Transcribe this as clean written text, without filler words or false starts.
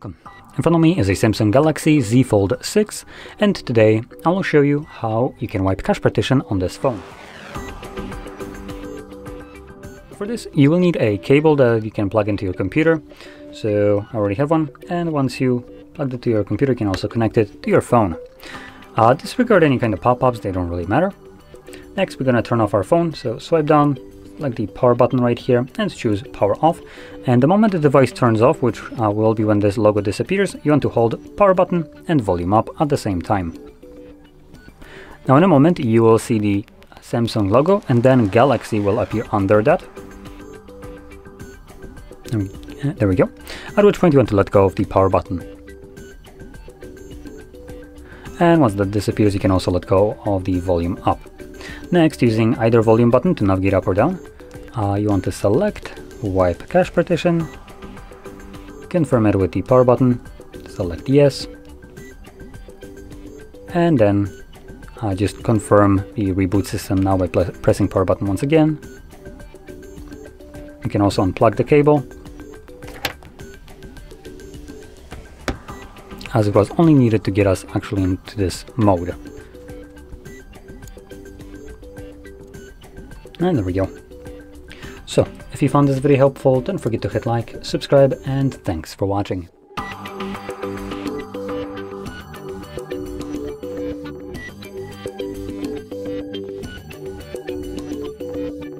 Welcome. In front of me is a Samsung Galaxy Z Fold 6, and today I will show you how you can wipe cache partition on this phone. For this you will need a cable that you can plug into your computer, so I already have one, and once you plug it to your computer you can also connect it to your phone. Disregard any kind of pop-ups, they don't really matter. Next we're going to turn off our phone, so swipe down, select the power button right here and choose power off, and the moment the device turns off, which will be when this logo disappears, you want to hold power button and volume up at the same time. Now in a moment you will see the Samsung logo and then Galaxy will appear under that. There we go. At which point you want to let go of the power button. And once that disappears you can also let go of the volume up. Next, using either volume button to navigate up or down, you want to select Wipe Cache Partition, confirm it with the power button, select Yes, and then just confirm the reboot system now by pressing power button once again. You can also unplug the cable, as it was only needed to get us actually into this mode. And there we go. So, if you found this video helpful, don't forget to hit like, subscribe, and thanks for watching.